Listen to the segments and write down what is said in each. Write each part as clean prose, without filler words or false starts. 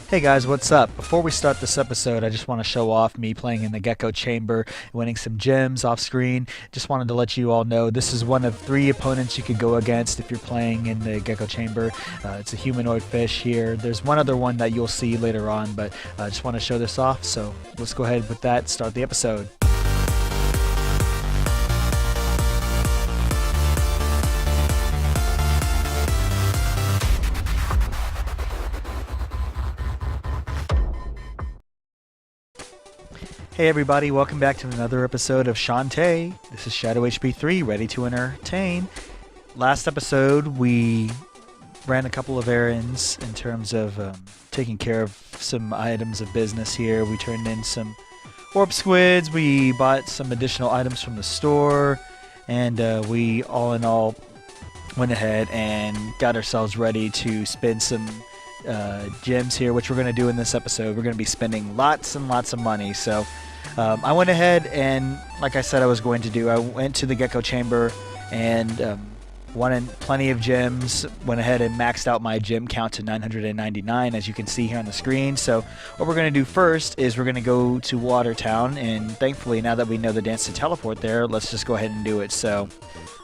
Hey guys, what's up? Before we start this episode, I just want to show off me playing in the Gecko Chamber, winning some gems off screen. Just wanted to let you all know this is one of 3 opponents you could go against if you're playing in the Gecko Chamber. It's a humanoid fish here. There's one other one that you'll see later on, but I just want to show this off. So let's go ahead with that, start the episode. Hey everybody, welcome back to another episode of Shantae. This is Shadow HP3, ready to entertain. Last episode, we ran a couple of errands in terms of taking care of some items of business here. We turned in some orb squids, we bought some additional items from the store, and we all in all went ahead and got ourselves ready to spend some gems here, which we're going to do in this episode. We're going to be spending lots and lots of money, so I went ahead and, like I said I was going to do, I went to the Gecko Chamber and won plenty of gems, went ahead and maxed out my gem count to 999, as you can see here on the screen. So what we're going to do first is we're going to go to Watertown, and thankfully now that we know the dance to teleport there, let's just go ahead and do it. So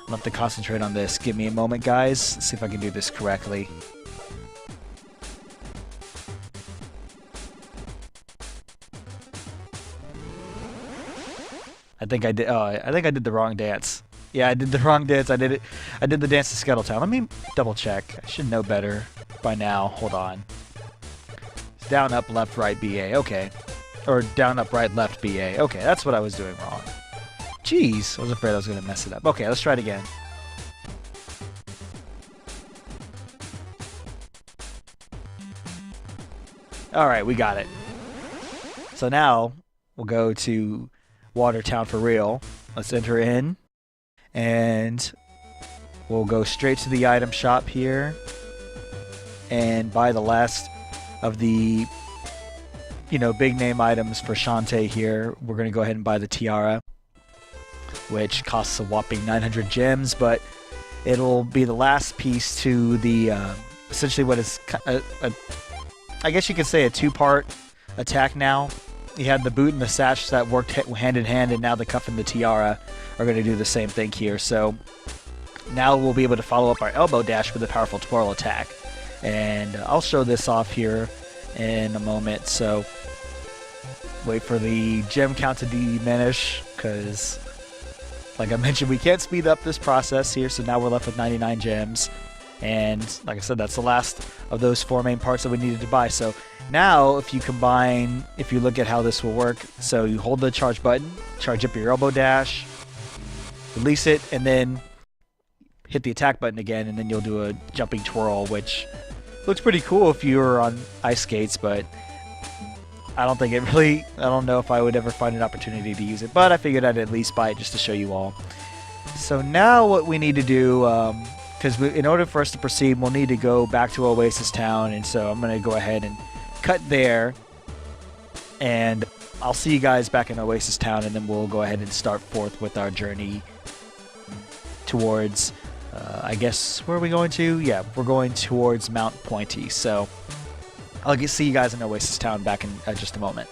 I'll have to concentrate on this. Give me a moment, guys. Let's see if I can do this correctly. I think I did. Oh, I think I did the wrong dance. Yeah, I did the wrong dance. I did it. I did the dance to Scuttletown. Let me double check. I should know better by now. Hold on. It's down, up, left, right, BA. Okay. Or down, up, right, left, BA. Okay, that's what I was doing wrong. Jeez, I was afraid I was gonna mess it up. Okay, let's try it again. All right, we got it. So now we'll go to Watertown for real. Let's enter in, and we'll go straight to the item shop here and buy the last of the, big name items for Shantae here. We're going to go ahead and buy the tiara, which costs a whopping 900 gems, but it'll be the last piece to the, essentially what is, I guess you could say a 2-part attack now. You had the boot and the sash that worked hand in hand, and now the cuff and the tiara are going to do the same thing here. So now we'll be able to follow up our elbow dash with a powerful twirl attack. And I'll show this off here in a moment. So wait for the gem count to diminish, because like I mentioned, we can't speed up this process here. So now we're left with 99 gems. And like I said, that's the last of those 4 main parts that we needed to buy. So now if you look at how this will work, so you hold the charge button, charge up your elbow dash, release it, and then hit the attack button again, and then you'll do a jumping twirl, which looks pretty cool if you were on ice skates, but I don't know if I would ever find an opportunity to use it, but I figured I'd at least buy it just to show you all. So now what we need to do, because in order for us to proceed, we'll need to go back to Oasis Town, and so I'm going to go ahead and cut there, and I'll see you guys back in Oasis Town, and then we'll go ahead and start forth with our journey towards, I guess, where are we going to? Yeah, we're going towards Mount Pointy, so I'll see you guys in Oasis Town back in just a moment.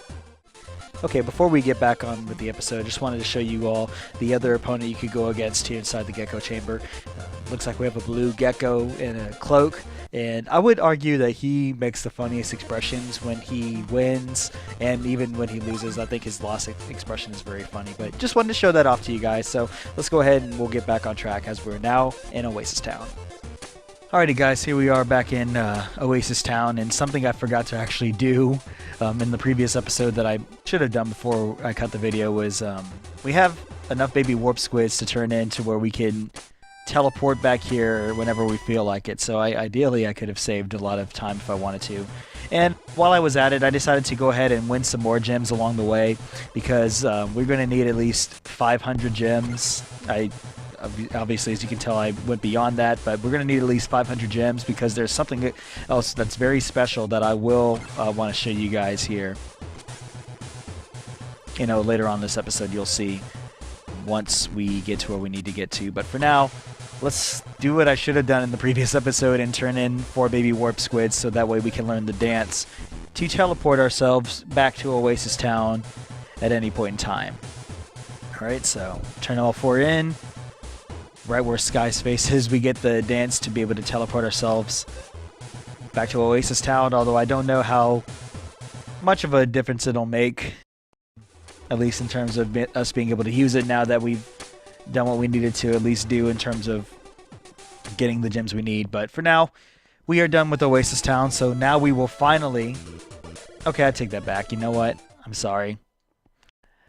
Okay, before we get back on with the episode, I just wanted to show you all the other opponent you could go against here inside the Gecko Chamber. Looks like we have a blue gecko in a cloak, and I would argue that he makes the funniest expressions when he wins, and even when he loses. I think his loss expression is very funny, but just wanted to show that off to you guys. So let's go ahead and we'll get back on track as we're now in Oasis Town. Alrighty guys, here we are back in Oasis Town, and something I forgot to actually do in the previous episode that I should have done before I cut the video was we have enough baby warp squids to turn into where we can teleport back here whenever we feel like it. So ideally I could have saved a lot of time if I wanted to. And while I was at it, I decided to go ahead and win some more gems along the way, because we're going to need at least 500 gems. Obviously, as you can tell, I went beyond that, but we're going to need at least 500 gems, because there's something else that's very special that I will want to show you guys here. Later on this episode, you'll see once we get to where we need to get to. But for now, let's do what I should have done in the previous episode and turn in 4 baby warp squids, so that way we can learn the dance to teleport ourselves back to Oasis Town at any point in time. Alright, so turn all 4 in. Right where Sky's face is, we get the dance to be able to teleport ourselves back to Oasis Town, although I don't know how much of a difference it'll make, at least in terms of us being able to use it now that we've done what we needed to at least do in terms of getting the gems we need. But for now, we are done with Oasis Town, so now we will finally... Okay, I take that back. You know what? I'm sorry.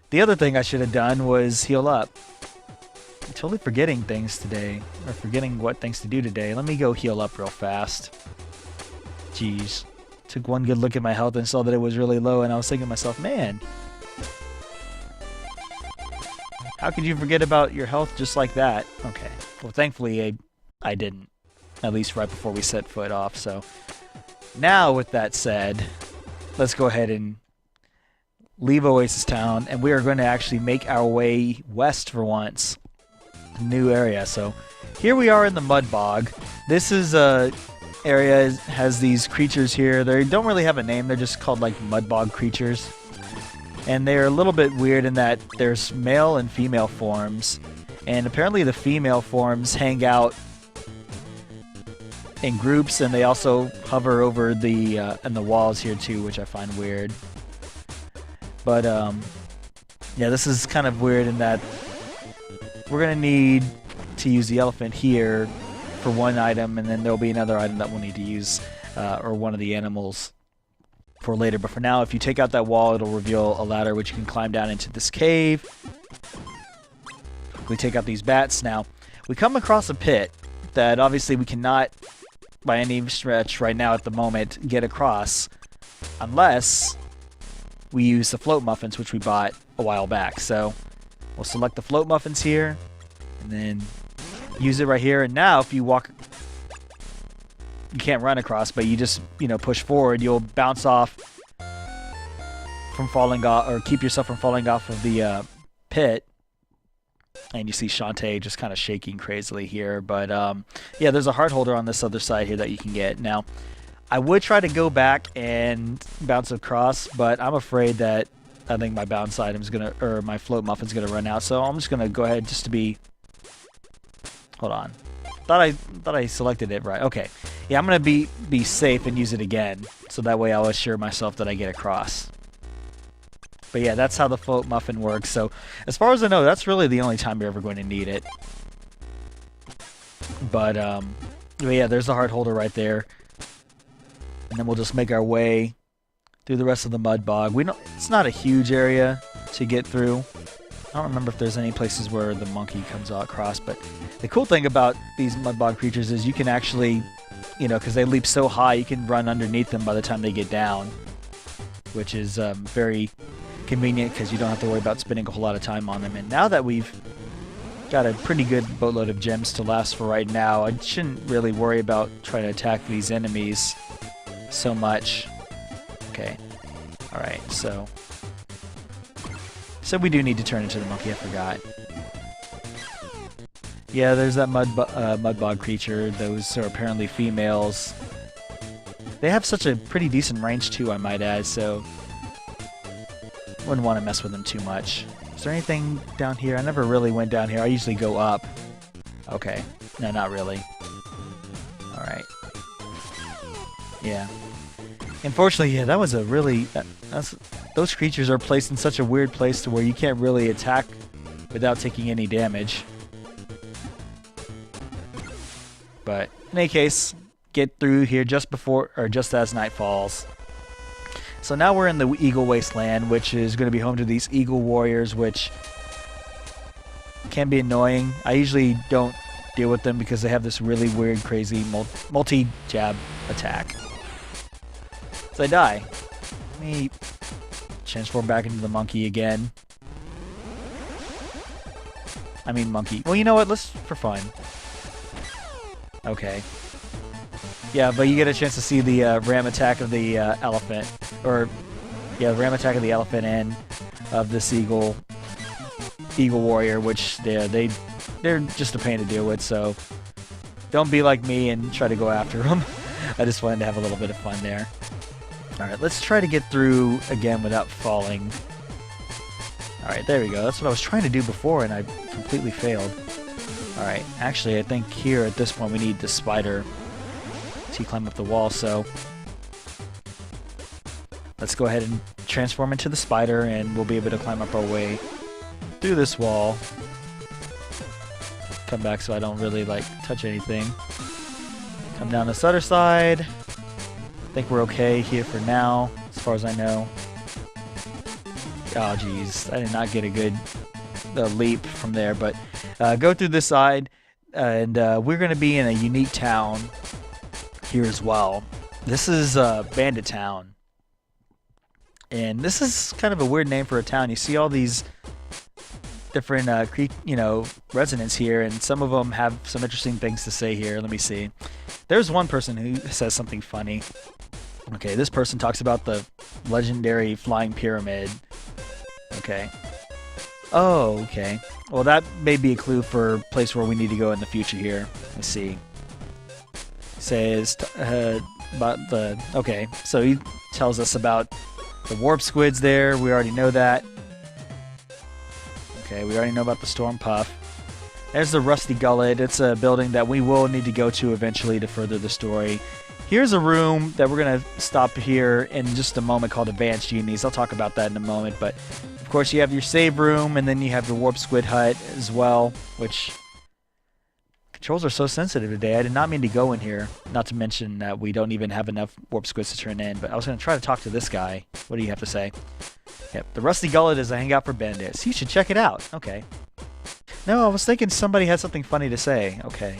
The other thing I should have done was heal up. I'm totally forgetting things today, or forgetting what things to do today. Let me go heal up real fast. Jeez. Took one good look at my health and saw that it was really low, and I was thinking to myself, man, how could you forget about your health just like that? Okay. Well, thankfully, I didn't. At least right before we set foot off, so... Now, with that said, let's go ahead and leave Oasis Town, and we are going to actually make our way west for once. A new area. So, here we are in the Mud Bog. This is a area has these creatures here. They don't really have a name. They're just called, like, Mud Bog creatures. And they're a little bit weird in that there's male and female forms. And apparently the female forms hang out in groups, and they also hover over the and the walls here too, which I find weird. But yeah, this is kind of weird in that we're gonna need to use the elephant here for one item, and then there'll be another item that we'll need to use, or one of the animals for later. But for now, if you take out that wall, it'll reveal a ladder which you can climb down into this cave. We take out these bats. Now, we come across a pit that obviously we cannot, by any stretch right now at the moment, get across unless we use the float muffins, which we bought a while back. So we'll select the float muffins here and then use it right here. And now if you walk, you can't run across, but you just, you know, push forward, you'll bounce off from falling off, or keep yourself from falling off of the pit. And you see Shantae just kind of shaking crazily here. But yeah, there's a heart holder on this other side here that you can get. Now, I would try to go back and bounce across, but I'm afraid that I think my bounce item's gonna, or my float muffin's gonna run out. So I'm just gonna go ahead just to be. Hold on. Thought I selected it right. Okay. Yeah, I'm gonna be safe and use it again, so that way I'll assure myself that I get across. But yeah, that's how the float muffin works. So as far as I know, that's really the only time you're ever going to need it. But yeah, there's the heart holder right there. And then we'll just make our way through the rest of the mud bog. It's not a huge area to get through. I don't remember if there's any places where the monkey comes across, but the cool thing about these mud bog creatures is you can actually, you know, because they leap so high, you can run underneath them by the time they get down, which is very convenient because you don't have to worry about spending a whole lot of time on them. And now that we've got a pretty good boatload of gems to last for right now, I shouldn't really worry about trying to attack these enemies so much. Okay. Alright, so we do need to turn into the monkey, I forgot. Yeah, there's that mud bog creature. Those are apparently females. They have such a pretty decent range too, I might add, so wouldn't want to mess with them too much. Is there anything down here? I never really went down here. I usually go up. Okay. No, not really. Alright. Yeah. Unfortunately, yeah, that was a really... those creatures are placed in such a weird place to where you can't really attack without taking any damage. But in any case, get through here just before, or just as night falls. So now we're in the Eagle Wasteland, which is going to be home to these Eagle Warriors, which can be annoying. I usually don't deal with them because they have this really weird, crazy multi-jab attack. So I die. Let me transform back into the monkey again. I mean monkey. Well, you know what? Let's, for fun. Okay. Yeah, but you get a chance to see the ram attack of the elephant. Or, yeah, the ram attack of the elephant and of this Eagle Warrior, which they're just a pain to deal with, so don't be like me and try to go after them. I just wanted to have a little bit of fun there. Alright, let's try to get through again without falling. Alright, there we go. That's what I was trying to do before and I completely failed. Alright, actually I think here at this point we need the spider to climb up the wall, so let's go ahead and transform into the spider and we'll be able to climb up our way through this wall. Come back so I don't really like touch anything. Come down this other side. I think we're okay here for now, as far as I know. Oh geez, I did not get a good leap from there, but go through this side and we're going to be in a unique town here as well. This is Bandit Town. And this is kind of a weird name for a town. You see all these different residents here, and some of them have some interesting things to say here. Let me see. There's one person who says something funny. Okay, this person talks about the legendary flying pyramid. Okay. Oh, okay. Well, that may be a clue for a place where we need to go in the future here. Let's see. Says about the... Okay, so he tells us about the warp squids there. We already know that. Okay, we already know about the storm puff. There's the rusty gullet. It's a building that we will need to go to eventually to further the story. Here's a room that we're going to stop here in just a moment called Advanced Genies. I'll talk about that in a moment, but of course you have your save room and then you have the warp squid hut as well, which controls are so sensitive today. I did not mean to go in here, not to mention that we don't even have enough warp squids to turn in, but I was going to try to talk to this guy. What do you have to say? Yep, the rusty gullet is a hangout for bandits. You should check it out. Okay. No, I was thinking somebody had something funny to say. Okay.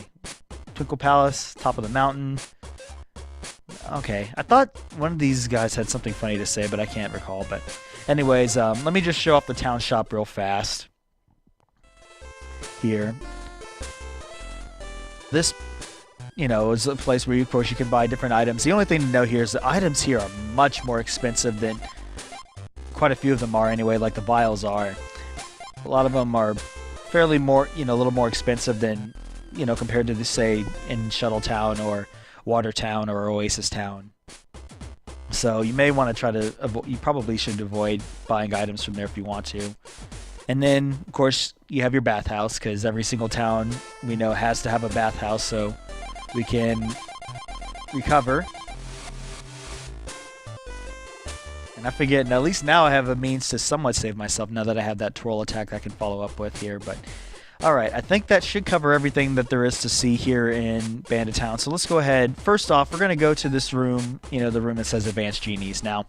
Twinkle Palace, top of the mountain. Okay, I thought one of these guys had something funny to say, but I can't recall. But anyways, let me just show off the town shop real fast. Here. This, is a place where, of course, you can buy different items. The only thing to note here is the items here are much more expensive than quite a few of them are anyway, like the vials are. A lot of them are fairly more, a little more expensive than, compared to, say, in Shuttle Town or Water Town or Oasis Town. So you may want to try to you probably should avoid buying items from there if you want to. And then, of course, you have your bathhouse, because every single town we know has to have a bathhouse so we can recover. And I forget, and at least now I have a means to somewhat save myself now that I have that twirl attack I can follow up with here. But alright, I think that should cover everything that there is to see here in Bandit Town. So let's go ahead. First off, we're going to go to this room, the room that says Advanced Genies. Now,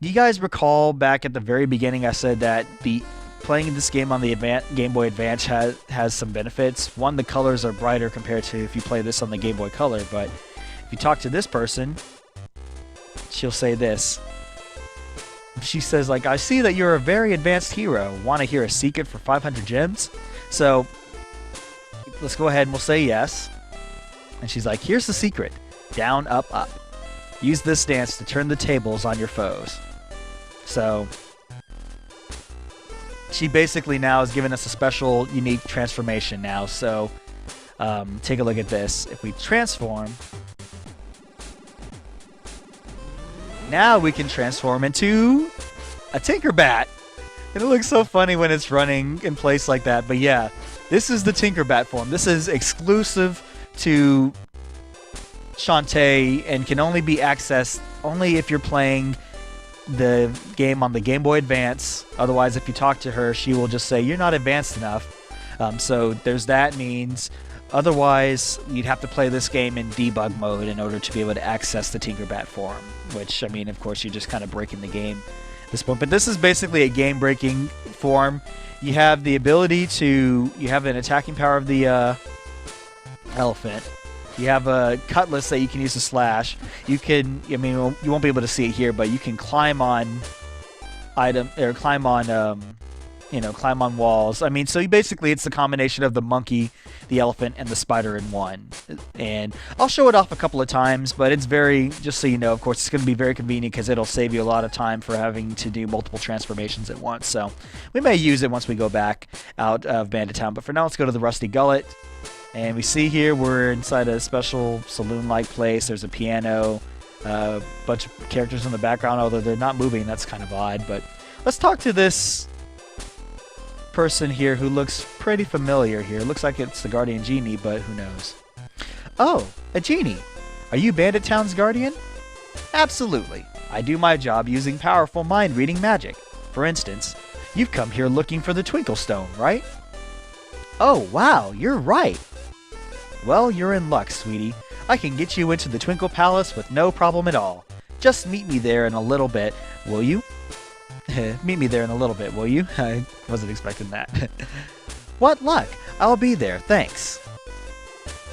do you guys recall back at the very beginning I said that playing this game on the Game Boy Advance has some benefits? One, the colors are brighter compared to if you play this on the Game Boy Color, but if you talk to this person, she'll say this. She says, like, I see that you're a very advanced hero. Want to hear a secret for 500 gems? So, let's go ahead and we'll say yes. And she's like, here's the secret. Down, up, up. Use this dance to turn the tables on your foes. So, she basically now has given us a special, unique transformation now. So, take a look at this. If we transform, now we can transform into a Tinkerbat. And it looks so funny when it's running in place like that. But yeah, this is the Tinkerbat form. This is exclusive to Shantae and can only be accessed only if you're playing the game on the Game Boy Advance. Otherwise, if you talk to her, she will just say, you're not advanced enough. So there's that means. Otherwise, you'd have to play this game in debug mode in order to be able to access the Tinkerbat form. Which, I mean, of course, you're just kind of breaking the game at this point. But this is basically a game-breaking form. You have the ability to... You have an attacking power of the elephant. You have a cutlass that you can use to slash. You can... I mean, you won't be able to see it here, but you can climb on... climb on walls. I mean, so basically it's the combination of the monkey, the elephant, and the spider in one. And I'll show it off a couple of times, but it's very, just so you know, of course, it's going to be very convenient because it'll save you a lot of time for having to do multiple transformations at once. So we may use it once we go back out of Bandit Town. But for now, let's go to the Rusty Gullet. And we see here we're inside a special saloon-like place. There's a piano. Bunch of characters in the background, although they're not moving. That's kind of odd. But let's talk to this person here who looks pretty familiar here. Looks like it's the Guardian Genie, but who knows? Oh, a genie. Are you Bandit Town's guardian? Absolutely. I do my job using powerful mind-reading magic. For instance, you've come here looking for the Twinkle Stone, right? Oh, wow, you're right. Well, you're in luck, sweetie. I can get you into the Twinkle Palace with no problem at all. Just meet me there in a little bit, will you? Meet me there in a little bit, will you? I wasn't expecting that. What luck! I'll be there, thanks.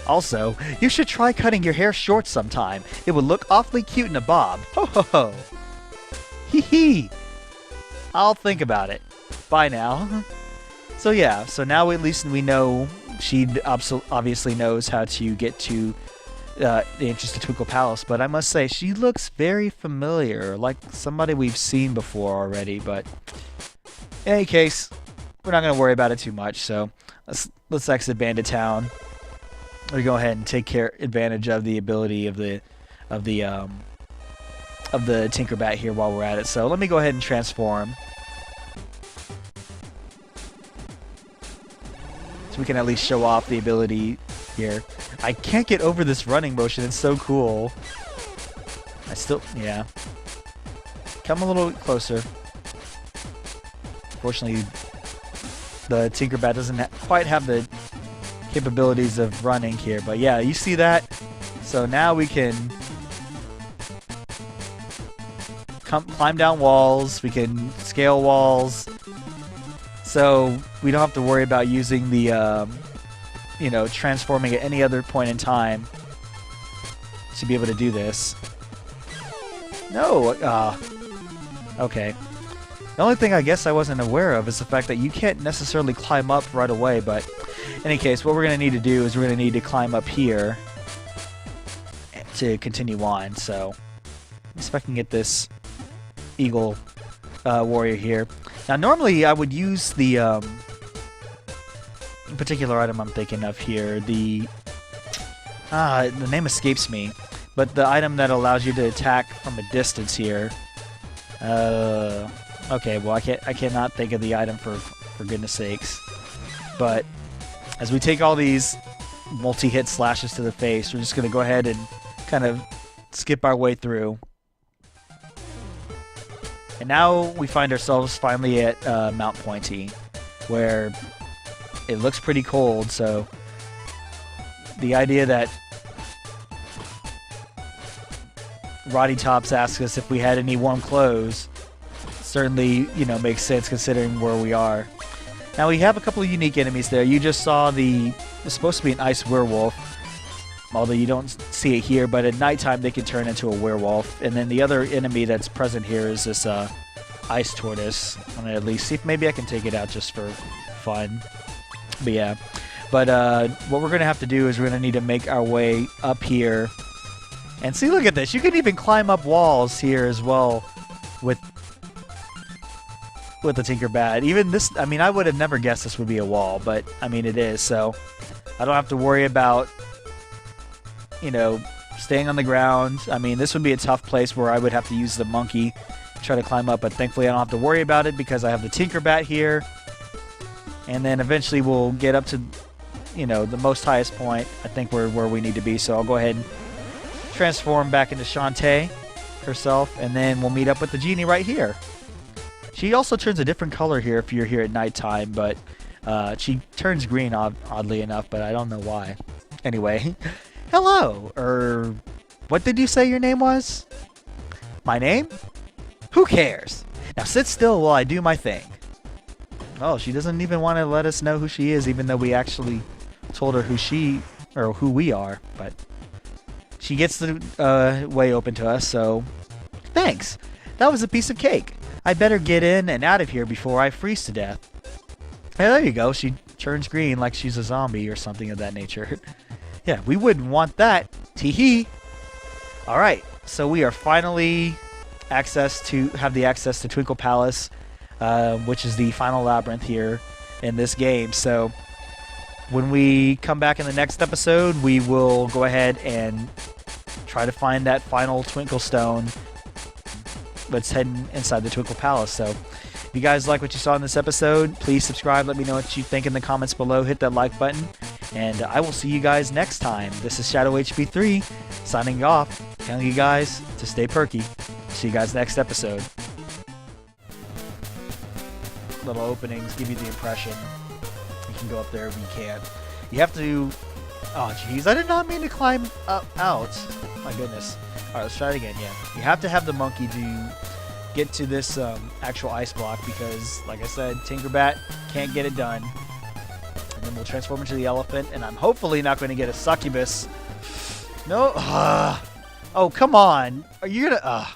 Also, you should try cutting your hair short sometime. It would look awfully cute in a bob. Ho ho ho! Hee hee! I'll think about it. Bye now. So yeah, so now at least we know she obviously knows how to get to the entrance to Twinkle Palace, but I must say she looks very familiar, like somebody we've seen before already. But in any case, we're not going to worry about it too much. So let's exit Bandit Town. We go ahead and take advantage of the ability of the Tinkerbat here while we're at it. So let me go ahead and transform, so we can at least show off the ability here. I can't get over this running motion. It's so cool. Yeah. Come a little closer. Fortunately, the Tinkerbat doesn't quite have the capabilities of running here. But yeah, you see that? So now we can climb down walls. We can scale walls. So we don't have to worry about using the transforming at any other point in time to be able to do this. No! Okay. The only thing I guess I wasn't aware of is the fact that you can't necessarily climb up right away, but in any case, what we're going to need to do is we're going to need to climb up here to continue on. So, let's see if I can get this Eagle Warrior here. Now, normally I would use the particular item I'm thinking of here. The name escapes me, but the item that allows you to attack from a distance here. Okay, well I cannot think of the item for goodness sakes. But as we take all these multi-hit slashes to the face, we're just going to go ahead and kind of skip our way through. And now we find ourselves finally at Mount Pointy, where it looks pretty cold, so the idea that Roddy Tops asked us if we had any warm clothes certainly, makes sense considering where we are. Now we have a couple of unique enemies there. You just saw it's supposed to be an ice werewolf, although you don't see it here, but at nighttime they can turn into a werewolf. And then the other enemy that's present here is this ice tortoise. I'm gonna at least see if maybe I can take it out just for fun. But yeah. But what we're gonna have to do is we're gonna need to make our way up here. And see, look at this. You can even climb up walls here as well with the Tinkerbat. Even this, I mean, I would have never guessed this would be a wall, but I mean it is, so I don't have to worry about staying on the ground. I mean, this would be a tough place where I would have to use the monkey to try to climb up, but thankfully I don't have to worry about it because I have the Tinkerbat here. And then eventually we'll get up to, the most highest point. I think we're where we need to be, so I'll go ahead and transform back into Shantae herself, and then we'll meet up with the genie right here. She also turns a different color here if you're here at nighttime, but she turns green, oddly enough, but I don't know why. Anyway, hello, what did you say your name was? My name? Who cares? Now sit still while I do my thing. Oh, she doesn't even want to let us know who she is, even though we actually told her who we are, but she gets the way open to us, so thanks. That was a piece of cake. I better get in and out of here before I freeze to death. Hey, there you go. She turns green like she's a zombie or something of that nature. Yeah, we wouldn't want that. Tee-hee. Alright, so we are finally have the access to Twinkle Palace, which is the final labyrinth here in this game. So when we come back in the next episode, we will go ahead and try to find that final Twinkle Stone that's heading inside the Twinkle Palace. So if you guys like what you saw in this episode, please subscribe. Let me know what you think in the comments below. Hit that like button. And I will see you guys next time. This is Shadow HB3 signing off, telling you guys to stay perky. See you guys next episode. Little openings give you the impression you can go up there, but you can't. You have to... Oh, jeez. I did not mean to climb up out. My goodness. Alright, let's try it again. Yeah. You have to have the monkey to get to this actual ice block because, like I said, Tinkerbat can't get it done. And then we'll transform into the elephant, and I'm hopefully not going to get a succubus. No. Oh, come on. Are you going to...